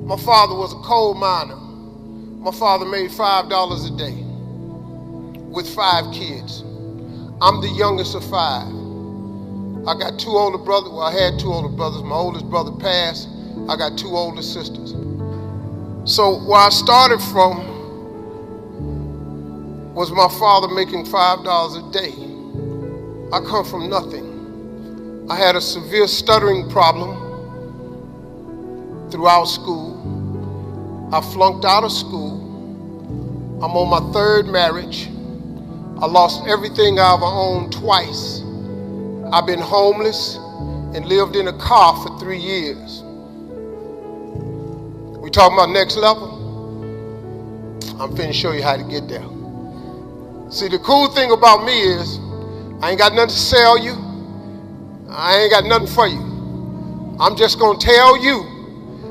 My father was a coal miner. My father made $5 a day with 5 kids. I'm the youngest of 5. I got 2 older brothers. Well, I had 2 older brothers. My oldest brother passed. I got 2 older sisters. So where I started from was my father making $5 a day. I come from nothing. I had a severe stuttering problem throughout school. I flunked out of school. I'm on my 3rd marriage. I lost everything I ever owned twice. I've been homeless and lived in a car for 3 years. We talking about next level? I'm finna show you how to get there. See, the cool thing about me is I ain't got nothing to sell you. I ain't got nothing for you. I'm just gonna tell you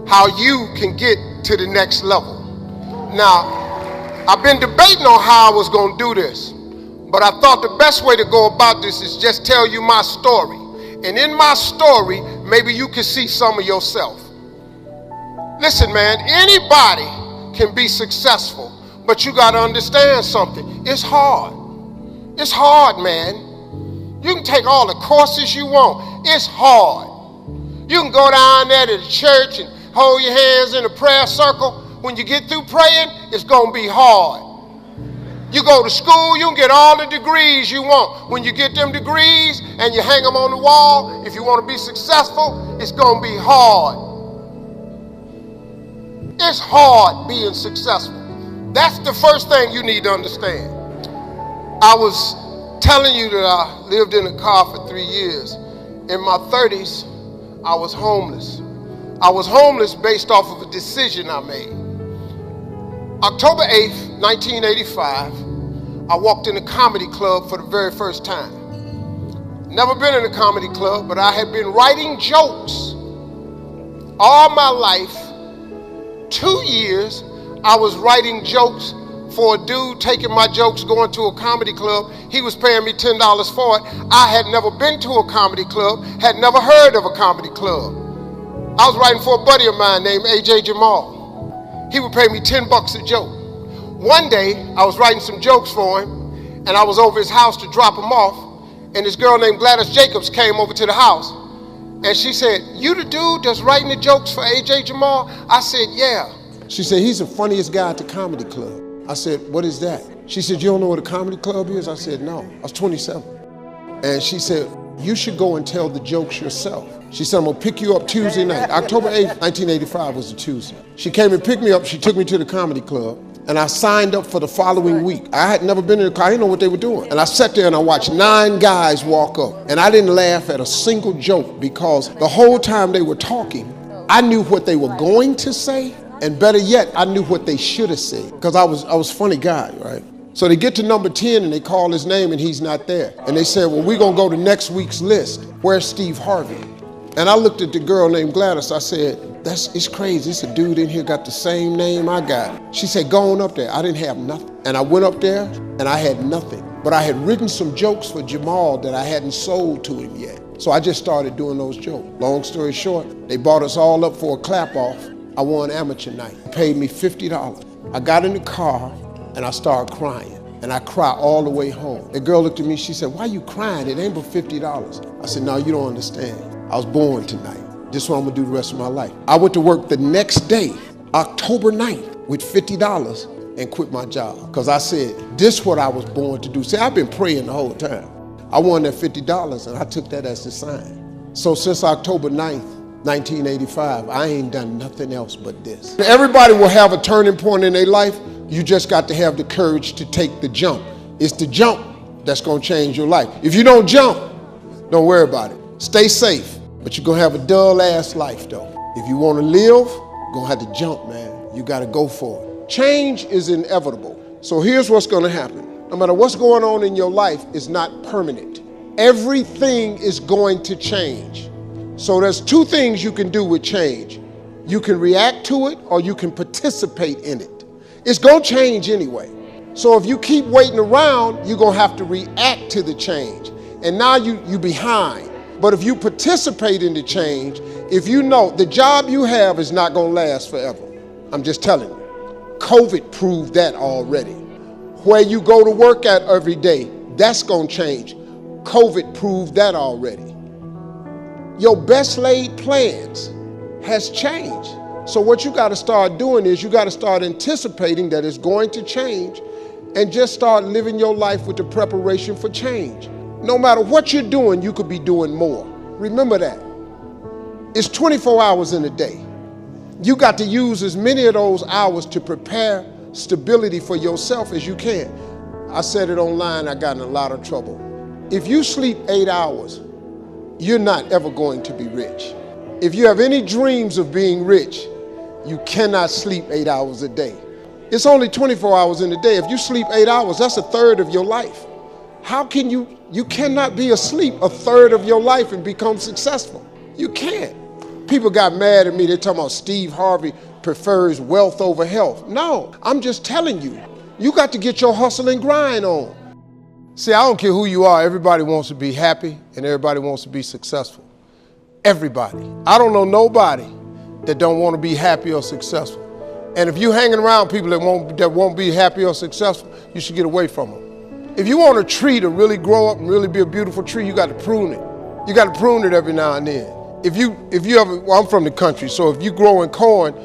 how you can get to the next level. Now, I've been debating on how I was gonna do this, but I thought the best way to go about this is just tell you my story. And in my story, maybe you can see some of yourself. Listen, man, anybody can be successful, but you gotta understand something. It's hard. It's hard, man. You can take all the courses you want. It's hard. You can go down there to the church and hold your hands in a prayer circle. When you get through praying, it's gonna be hard. You go to school, you can get all the degrees you want. When you get them degrees and you hang them on the wall, if you want to be successful, it's gonna be hard. It's hard being successful. That's the first thing you need to understand. I was telling you that I lived in a car for 3 years. In my 30s, I was homeless. I was homeless based off of a decision I made. October 8th, 1985, I walked in a comedy club for the very first time. Never been in a comedy club, but I had been writing jokes all my life. 2 years, I was writing jokes for a dude taking my jokes, going to a comedy club. He was paying me $10 for it. I had never been to a comedy club, had never heard of a comedy club. I was writing for a buddy of mine named 𝙗𝙖𝙣𝙘𝙤. He would pay me $10 a joke. One day, I was writing some jokes for him, and I was over his house to drop him off, and this girl named 𝙗𝙖𝙣𝙘𝙤 Jacobs came over to the house, and she said, "You the dude that's writing the jokes for 𝙗𝙖𝙣𝙘𝙤?" I said, "Yeah." She said, "He's the funniest guy at the comedy club." I said, "What is that?" She said, "You don't know what a comedy club is?" I said, "No." I was 27. And she said, "You should go and tell the jokes yourself." She said, "I'm gonna pick you up Tuesday night." October 8th, 1985 was a Tuesday. She came and picked me up. She took me to the comedy club, and I signed up for the following week. I had never been in a car. I didn't know what they were doing. And I sat there and I watched 9 guys walk up. And I didn't laugh at a single joke because the whole time they were talking, I knew what they were going to say. And better yet, I knew what they should have said because I was a funny guy, right? So they get to number 10 and they call his name and he's not there. And they said, "Well, we're gonna go to next week's list. Where's Steve Harvey?" And I looked at the girl named Gladys. I said, it's crazy. It's a dude in here got the same name I got. She said, "Go on up there." I didn't have nothing. And I went up there and I had nothing. But I had written some jokes for Jamal that I hadn't sold to him yet. So I just started doing those jokes. Long story short, they brought us all up for a clap off. I won amateur night. They paid me $50. I got in the car and I started crying. And I cried all the way home. The girl looked at me, she said, "Why you crying? It ain't but $50. I said, "No, you don't understand. I was born tonight. This is what I'm gonna do the rest of my life." I went to work the next day, October 9th, with $50 and quit my job. Because I said, this is what I was born to do. See, I've been praying the whole time. I won that $50 and I took that as a sign. So since October 9th, 1985, I ain't done nothing else but this. Everybody will have a turning point in their life. You just got to have the courage to take the jump. It's the jump that's gonna change your life. If you don't jump, don't worry about it. Stay safe, but you're gonna have a dull ass life though. If you wanna live, you're gonna have to jump, man. You gotta go for it. Change is inevitable. So here's what's gonna happen. No matter what's going on in your life, it's not permanent. Everything is going to change. So there's 2 things you can do with change. You can react to it or you can participate in it. It's gonna change anyway. So if you keep waiting around, you're gonna have to react to the change. And now you behind. But if you participate in the change, if you know the job you have is not going to last forever, I'm just telling you. COVID proved that already. Where you go to work at every day, that's going to change. COVID proved that already. Your best laid plans has changed. So what you got to start doing is you got to start anticipating that it's going to change and just start living your life with the preparation for change. No matter what you're doing, you could be doing more. Remember that. It's 24 hours in a day. You got to use as many of those hours to prepare stability for yourself as you can. I said it online, I got in a lot of trouble. If you sleep 8 hours, you're not ever going to be rich. If you have any dreams of being rich, you cannot sleep 8 hours a day. It's only 24 hours in a day. If you sleep 8 hours, that's a third of your life. How can you cannot be asleep a third of your life and become successful. You can't. People got mad at me. They're talking about Steve Harvey prefers wealth over health. No, I'm just telling you, you got to get your hustle and grind on. See, I don't care who you are. Everybody wants to be happy and everybody wants to be successful. Everybody. I don't know nobody that don't want to be happy or successful. And if you're hanging around people that won't be happy or successful, you should get away from them. If you want a tree to really grow up and really be a beautiful tree, you got to prune it. You got to prune it every now and then. If you ever, well, I'm from the country, so if you growing corn,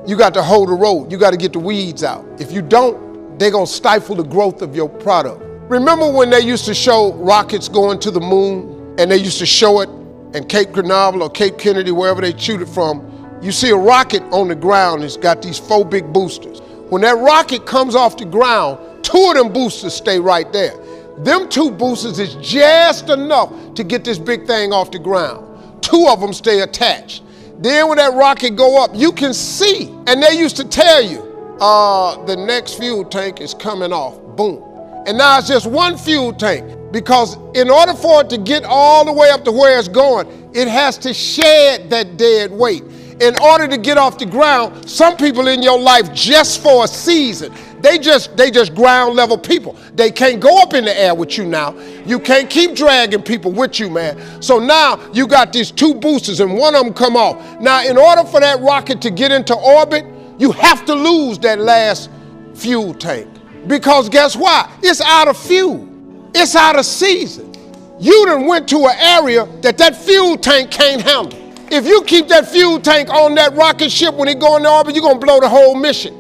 you got to hoe the road. You got to get the weeds out. If you don't, they're going to stifle the growth of your product. Remember when they used to show rockets going to the moon, and they used to show it in Cape Canaveral or Cape Kennedy, wherever they shoot it from? You see a rocket on the ground, it's got these 4 big boosters. When that rocket comes off the ground, 2 of them boosters stay right there. Them 2 boosters is just enough to get this big thing off the ground. 2 of them stay attached. Then when that rocket go up, you can see, and they used to tell you, the next fuel tank is coming off, boom. And now it's just 1 fuel tank, because in order for it to get all the way up to where it's going, it has to shed that dead weight. In order to get off the ground, some people in your life just for a season, they just ground level people. They can't go up in the air with you now. You can't keep dragging people with you, man. So now you got these 2 boosters and one of them come off. Now, in order for that rocket to get into orbit, you have to lose that last fuel tank. Because guess what? It's out of fuel. It's out of season. You done went to an area that fuel tank can't handle. If you keep that fuel tank on that rocket ship when it go into orbit, you're going to blow the whole mission.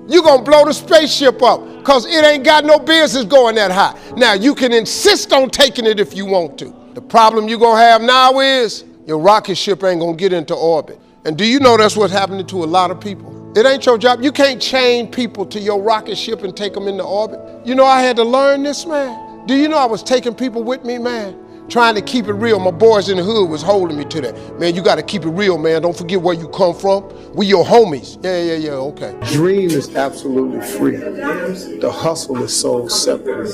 You're going to blow the spaceship up because it ain't got no business going that high. Now, you can insist on taking it if you want to. The problem you're going to have now is your rocket ship ain't going to get into orbit. And do you know that's what's happening to a lot of people? It ain't your job. You can't chain people to your rocket ship and take them into orbit. You know, I had to learn this, man. Do you know I was taking people with me, man? Trying to keep it real. My boys in the hood was holding me to that. Man, you got to keep it real, man. Don't forget where you come from. We your homies. Yeah, okay. Dream is absolutely free. The hustle is sold separately.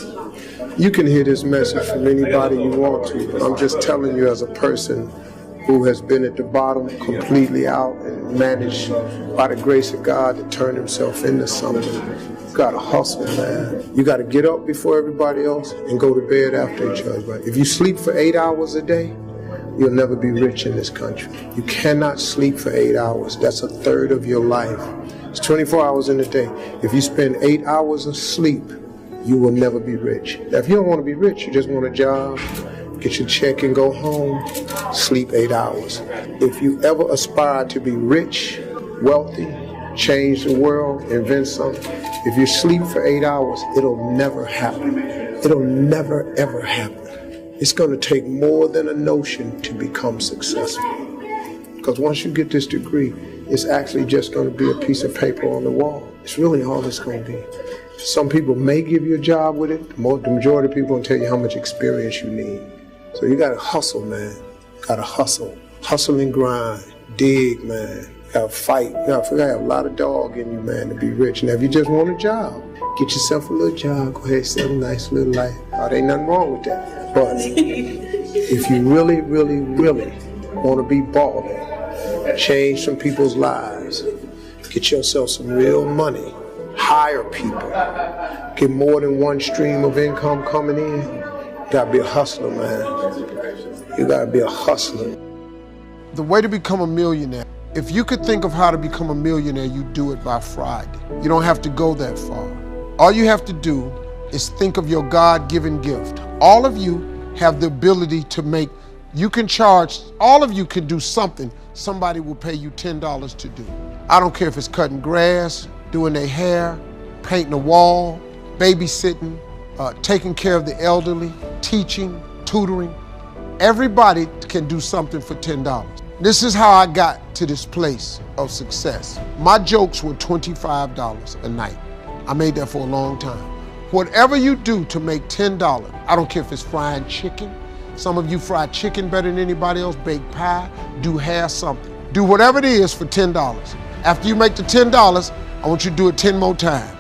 You can hear this message from anybody you want to, but I'm just telling you as a person who has been at the bottom completely out and managed by the grace of God to turn himself into something. You gotta hustle, man. You gotta get up before everybody else and go to bed after each other. If you sleep for 8 hours a day, you'll never be rich in this country. You cannot sleep for 8 hours. That's a third of your life. It's 24 hours in a day. If you spend 8 hours of sleep, you will never be rich. Now, if you don't want to be rich, you just want a job, get your check and go home, sleep 8 hours. If you ever aspire to be rich, wealthy, change the world, invent something, if you sleep for 8 hours, it'll never happen. It'll never, ever happen. It's going to take more than a notion to become successful. Because once you get this degree, it's actually just going to be a piece of paper on the wall. It's really all it's going to be. Some people may give you a job with it. The majority of people will tell you how much experience you need. So you got to hustle, man. Got to hustle. Hustle and grind. Dig, man. You got to fight. You got to have a lot of dog in you, man, to be rich. Now, if you just want a job, get yourself a little job. Go ahead, sell a nice little life. There ain't nothing wrong with that. But if you really, really, really want to be balling, change some people's lives, get yourself some real money, hire people, get more than one stream of income coming in, you got to be a hustler, man. You You gotta be a hustler. The way to become a millionaire, if you could think of how to become a millionaire, you do it by Friday. You don't have to go that far. All you have to do is think of your God-given gift. All of you have the ability to make, you can charge, all of you can do something somebody will pay you $10 to do. I don't care if it's cutting grass, doing their hair, painting a wall, babysitting, taking care of the elderly, teaching, tutoring. Everybody can do something for $10. This is how I got to this place of success. My jokes were $25 a night. I made that for a long time. Whatever you do to make $10, I don't care if it's frying chicken. Some of you fry chicken better than anybody else, bake pie, do hair, something. Do whatever it is for $10. After you make the $10, I want you to do it 10 more times.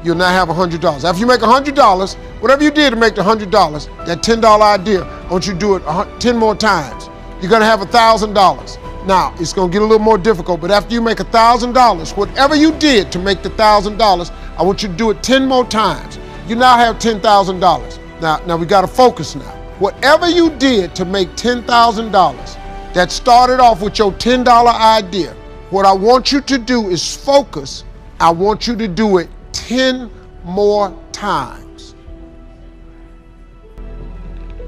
You'll now have $100. After you make $100, whatever you did to make the $100, that $10 idea, I want you to do it 10 more times. You're gonna have $1,000. Now, it's gonna get a little more difficult, but after you make $1,000, whatever you did to make the $1,000, I want you to do it 10 more times. You now have $10,000. Now we gotta focus now. Whatever you did to make $10,000 that started off with your $10 idea, what I want you to do is focus. I want you to do it 10 more times.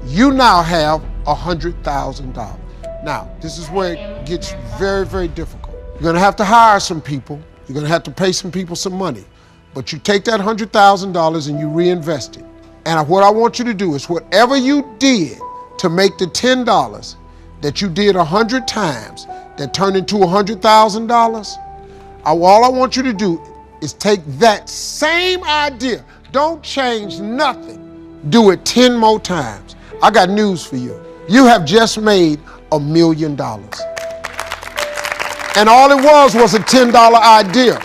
You now have $100,000. Now, this is where it gets very, very difficult. You're gonna have to hire some people. You're gonna have to pay some people some money. But you take that $100,000 and you reinvest it. And what I want you to do is whatever you did to make the $10 that you did 100 times that turned into $100,000, all I want you to do is take that same idea. Don't change nothing. Do it 10 more times. I got news for you. You have just made $1 million. And all it was a $10 idea.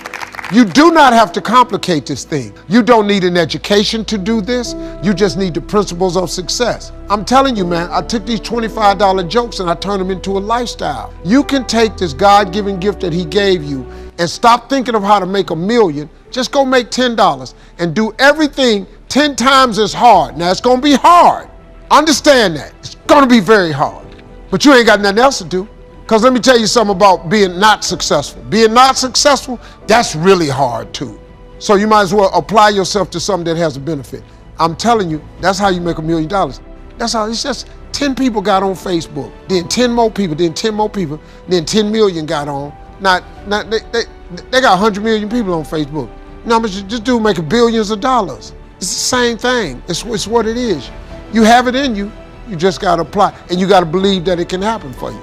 You do not have to complicate this thing. You don't need an education to do this. You just need the principles of success. I'm telling you, man, I took these $25 jokes and I turned them into a lifestyle. You can take this God-given gift that he gave you and stop thinking of how to make $1 million. Just go make $10 and do everything 10 times as hard. Now, it's gonna be hard. Understand that. It's gonna be very hard. But you ain't got nothing else to do. Because let me tell you something about being not successful. Being not successful, that's really hard too. So you might as well apply yourself to something that has a benefit. I'm telling you, that's how you make $1 million. That's how, it's just 10 people got on Facebook, then 10 more people, then 10 more people, then 10 million got on. Now they got 100 million people on Facebook. No, but just do making billions of dollars. It's the same thing. It's what it is. You have it in you. You just got to apply, and you got to believe that it can happen for you.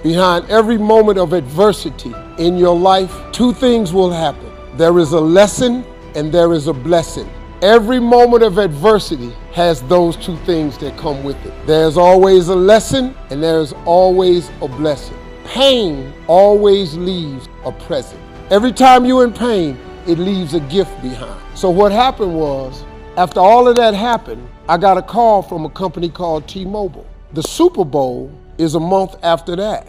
Behind every moment of adversity in your life, two things will happen. There is a lesson and there is a blessing. Every moment of adversity has those two things that come with it. There's always a lesson and there's always a blessing. Pain always leaves a present. Every time you're in pain, it leaves a gift behind. So what happened was, after all of that happened, I got a call from a company called T-Mobile. The Super Bowl is a month after that.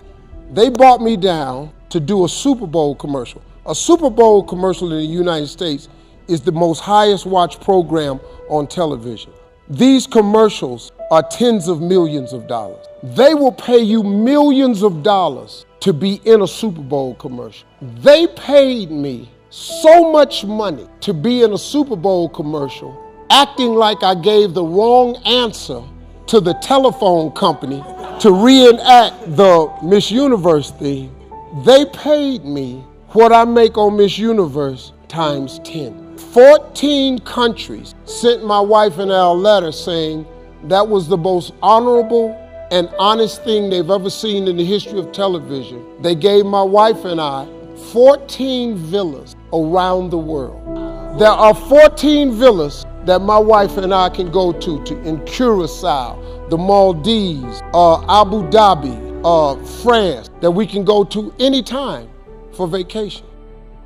They brought me down to do a Super Bowl commercial. A Super Bowl commercial in the United States is the most highest watched program on television. These commercials are tens of millions of dollars. They will pay you millions of dollars to be in a Super Bowl commercial. They paid me so much money to be in a Super Bowl commercial, acting like I gave the wrong answer to the telephone company to reenact the Miss Universe theme. They paid me what I make on Miss Universe times 10. 14 countries sent my wife and I a letter saying that was the most honorable and honest thing they've ever seen in the history of television. They gave my wife and I 14 villas around the world. There are 14 villas that my wife and I can go to in Curacao, the Maldives, Abu Dhabi, France, that we can go to anytime for vacation.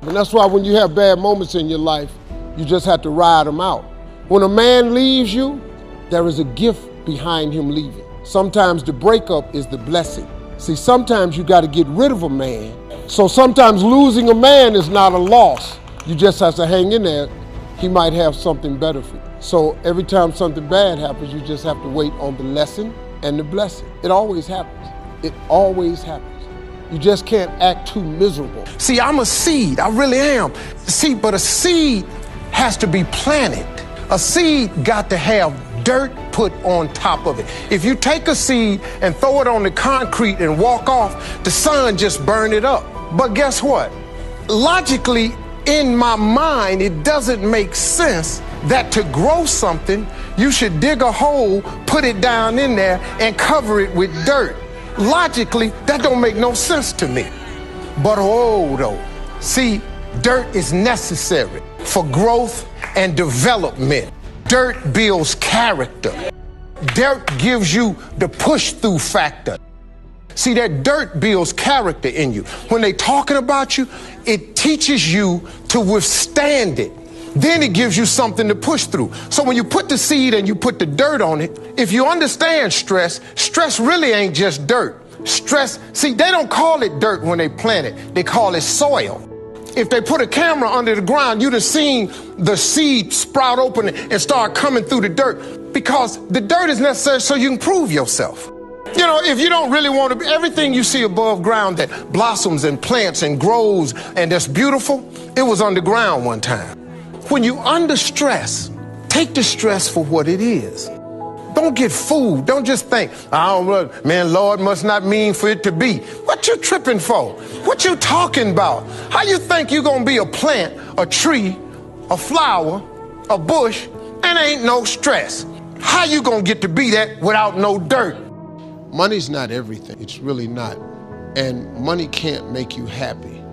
And that's why when you have bad moments in your life, you just have to ride them out. When a man leaves you, there is a gift behind him leaving. Sometimes the breakup is the blessing. See, sometimes you got to get rid of a man. So sometimes losing a man is not a loss. You just have to hang in there. He might have something better for you. So every time something bad happens, you just have to wait on the lesson and the blessing. It always happens. It always happens. You just can't act too miserable. See, I'm a seed, I really am. See, but a seed has to be planted. A seed got to have dirt put on top of it. If you take a seed and throw it on the concrete and walk off, the sun just burn it up. But guess what? Logically, in my mind, it doesn't make sense that to grow something, you should dig a hole, put it down in there, and cover it with dirt. Logically, that don't make no sense to me. But though, see, dirt is necessary for growth and development. Dirt builds character. Dirt gives you the push-through factor. See, that dirt builds character in you. When they talking about you, it teaches you to withstand it. Then it gives you something to push through. So when you put the seed and you put the dirt on it, if you understand stress, stress really ain't just dirt. Stress, see, they don't call it dirt when they plant it. They call it soil. If they put a camera under the ground, you'd have seen the seed sprout open and start coming through the dirt, because the dirt is necessary so you can prove yourself. You know, if you don't really want to be, everything you see above ground that blossoms and plants and grows and that's beautiful, it was underground one time. When you under stress, take the stress for what it is. Don't get fooled. Don't just think, I don't know, man, Lord must not mean for it to be. What you tripping for? What you talking about? How you think you gonna be a plant, a tree, a flower, a bush, and ain't no stress? How you gonna get to be that without no dirt? Money's not everything. It's really not. And money can't make you happy.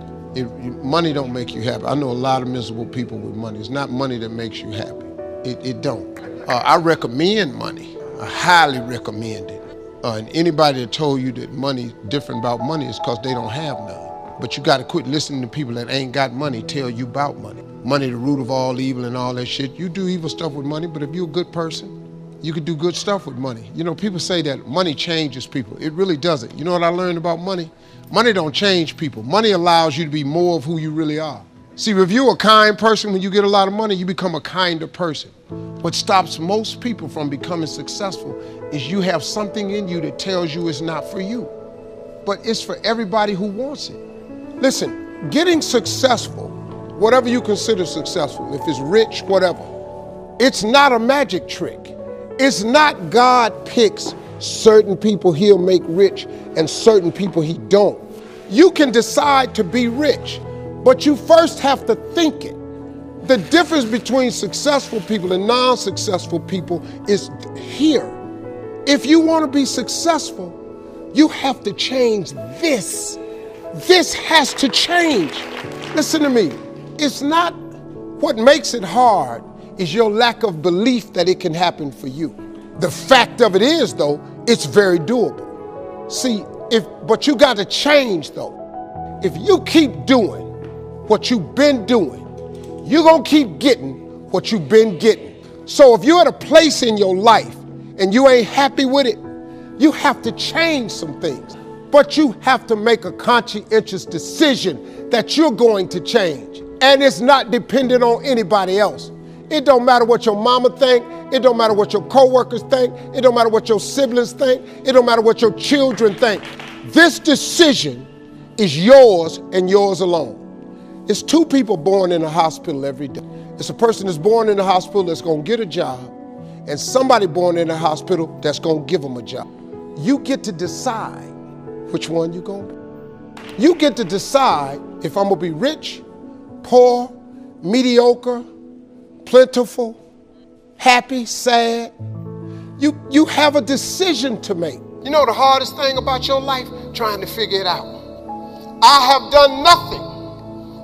Money don't make you happy. I know a lot of miserable people with money. It's not money that makes you happy. It don't. I recommend money. I highly recommend it. And anybody that told you that money different about money is because they don't have none. But you got to quit listening to people that ain't got money tell you about money. Money the root of all evil and all that shit. You do evil stuff with money, but if you're a good person, you can do good stuff with money. You know, people say that money changes people. It really doesn't. You know what I learned about money? Money don't change people. Money allows you to be more of who you really are. See, if you're a kind person, when you get a lot of money, you become a kinder person. What stops most people from becoming successful is you have something in you that tells you it's not for you, but it's for everybody who wants it. Listen, getting successful, whatever you consider successful, if it's rich, whatever, it's not a magic trick. It's not God picks certain people he'll make rich and certain people he don't. You can decide to be rich, but you first have to think it. The difference between successful people and non-successful people is here. If you want to be successful, you have to change this. This has to change. Listen to me. It's not what makes it hard is your lack of belief that it can happen for you. The fact of it is, though, it's very doable. See, but you got to change, though. If you keep doing what you've been doing, you're going to keep getting what you've been getting. So if you're at a place in your life and you ain't happy with it, you have to change some things. But you have to make a conscientious decision that you're going to change. And it's not dependent on anybody else. It don't matter what your mama think. It don't matter what your coworkers think. It don't matter what your siblings think. It don't matter what your children think. This decision is yours and yours alone. It's two people born in a hospital every day. It's a person that's born in a hospital that's going to get a job, and somebody born in a hospital that's going to give them a job. You get to decide which one you're going to be. You get to decide if I'm going to be rich, poor, mediocre, plentiful, happy, sad. You have a decision to make. You know the hardest thing about your life? Trying to figure it out. I have done nothing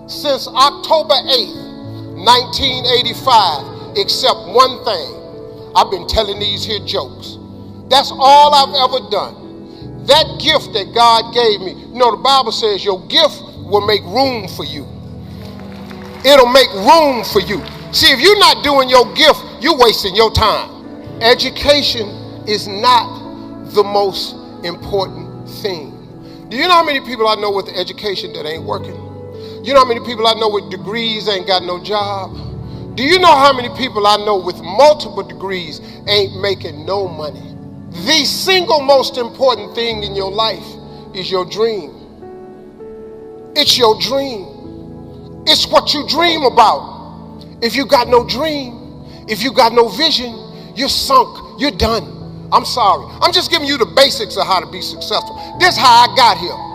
since October 8th, 1985, except one thing. I've been telling these here jokes. That's all I've ever done. That gift that God gave me, you know, the Bible says your gift will make room for you. It'll make room for you. See, if you're not doing your gift, you're wasting your time. Education is not the most important thing. Do you know how many people I know with the education that ain't working? You know how many people I know with degrees ain't got no job? Do you know how many people I know with multiple degrees ain't making no money? The single most important thing in your life is your dream. It's your dream. It's what you dream about. If you got no dream, if you got no vision, you're sunk, you're done. I'm sorry. I'm just giving you the basics of how to be successful. This is how I got here.